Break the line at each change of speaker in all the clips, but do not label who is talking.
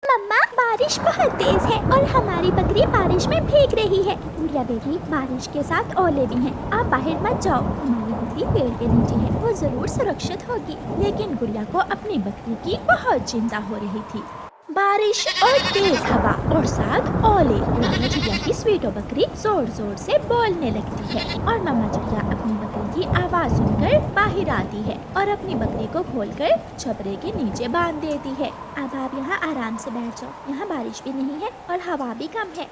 मम्मा बारिश बहुत तेज है और हमारी बकरी बारिश में भीग रही है। गुड़िया बेटी बारिश के साथ ओले भी हैं, आप बाहर मत जाओ, हमारी बकरी पेड़ के नीचे है, वो जरूर सुरक्षित होगी। लेकिन गुड़िया को अपनी बकरी की बहुत चिंता हो रही थी। बारिश और तेज हवा और साथ ओले। रानी चिड़िया की स्वीटो बकरी जोर जोर से बोलने लगती है और मामा चिड़िया अपनी बकरी की आवाज सुनकर बाहर आती है और अपनी बकरी को खोलकर छपरे के नीचे बांध देती है। अब आप यहाँ आराम से बैठ जाओ, यहाँ बारिश भी नहीं है और हवा भी कम है।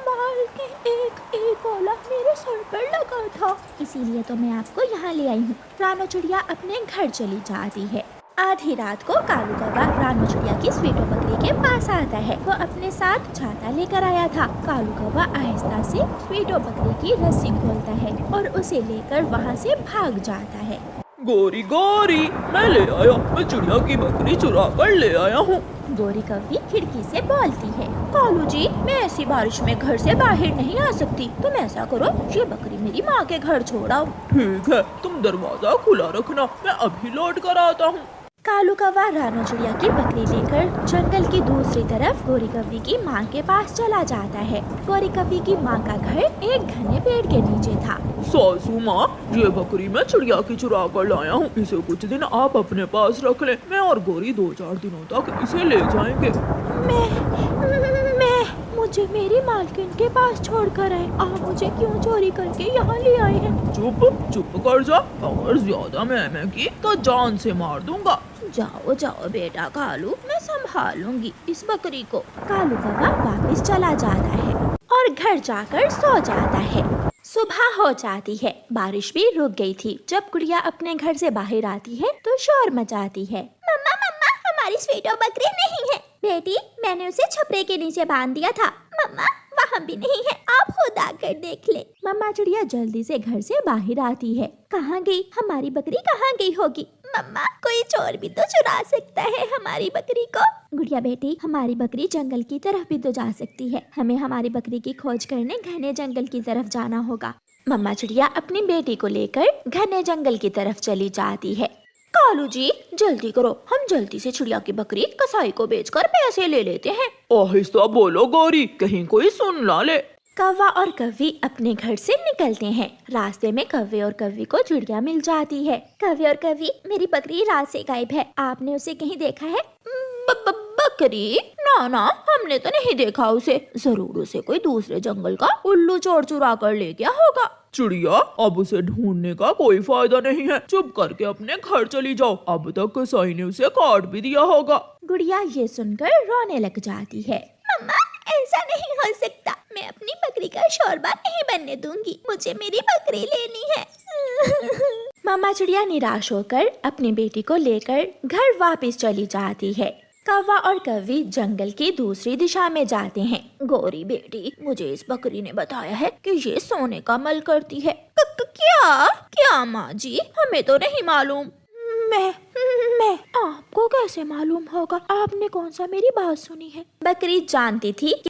बाल के एक ओला मेरे सर पर लगा था, इसीलिए तो मैं आपको यहाँ ले आई हूँ। रानो चिड़िया अपने घर चली जाती है। आधी रात को कालू कौवा रानो चिड़िया की स्वीटो बकरी के पास आता है। वो अपने साथ छाता लेकर आया था। कालू कौवा आहिस्ता से स्वीटो बकरी की रस्सी खोलता है और उसे लेकर वहाँ से भाग जाता है।
गोरी गोरी, मैं ले आया, मैं चिड़िया की बकरी चुरा कर ले आया हूँ।
गोरी कौवी खिड़की से बोलती है, कालू जी मैं ऐसी बारिश में घर से बाहर नहीं आ सकती, तुम ऐसा करो ये बकरी मेरी माँ के घर छोड़ आओ।
ठीक है, तुम दरवाजा खुला रखना, मैं अभी लौट कर आता हूँ।
कालू कौवा रानो चिड़िया की बकरी लेकर जंगल की दूसरी तरफ गोरी कौवी की माँ के पास चला जाता है। गोरी कौवी की माँ का घर एक घने पेड़ के नीचे था।
सासू माँ, ये बकरी मैं चिड़िया की चुरा कर लाया हूँ, इसे कुछ दिन आप अपने पास रख ले, मैं और गोरी 2-4 दिनों तक इसे ले जाएंगे।
मुझे मेरी मालकिन के पास छोड़ कर आए, आप मुझे क्यों चोरी करके यहाँ ले आए हैं?
चुप कर जा, अगर ज्यादा मैं की तो जान से मार दूंगा।
जाओ जाओ बेटा कालू, मैं संभालूंगी इस बकरी को। कालू कौवा वापस चला जाता है और घर जाकर सो जाता है। सुबह हो जाती है, बारिश भी रुक गई थी। जब गुड़िया अपने घर से बाहर आती है तो शोर मचाती है, मम्मा मम्मा हमारी स्वीटो बकरी नहीं है। बेटी मैंने उसे छपरे के नीचे बांध दिया था। मम्मा वहाँ भी नहीं है, आप खुद आकर देख ले। मम्मा चिड़िया जल्दी से घर से बाहर आती है। कहाँ गई हमारी बकरी, कहाँ गई होगी? मम्मा कोई चोर भी तो चुरा सकता है हमारी बकरी को। गुड़िया बेटी हमारी बकरी जंगल की तरफ भी तो जा सकती है, हमें हमारी बकरी की खोज करने घने जंगल की तरफ जाना होगा। मम्मा चिड़िया अपनी बेटी को लेकर घने जंगल की तरफ चली जाती है। कालू जी जल्दी करो, हम जल्दी से चिड़िया की बकरी कसाई को बेचकर पैसे ले लेते हैं।
आहिस्ता बोलो गोरी, कहीं कोई सुन ना ले।
कौवा और कौवी अपने घर से निकलते हैं। रास्ते में कौवे और कौवी को चिड़िया मिल जाती है। कौवे और कौवी मेरी बकरी रात से गायब है, आपने उसे कहीं देखा है? बकरी? ना हमने तो नहीं देखा उसे, जरूर उसे कोई दूसरे जंगल का उल्लू चोर चुरा कर ले गया होगा।
चिड़िया अब उसे ढूंढने का कोई फायदा नहीं है, चुप करके अपने घर चली जाओ, अब तक कसाई ने उसे काट भी दिया होगा।
गुड़िया ये सुनकर रोने लग जाती है, मम्मा ऐसा नहीं हो सकता, मैं अपनी बकरी का शोरबा नहीं बनने दूंगी, मुझे मेरी बकरी लेनी है। मामा चिड़िया निराश होकर अपनी बेटी को लेकर घर वापस चली जाती है। कौवा और कौवी जंगल की दूसरी दिशा में जाते हैं। गोरी बेटी मुझे इस बकरी ने बताया है कि ये सोने का मल करती है। क्या माँ जी, हमें तो नहीं मालूम। मैं आपको कैसे मालूम होगा, आपने कौन सा मेरी बात सुनी है? बकरी जानती थी कि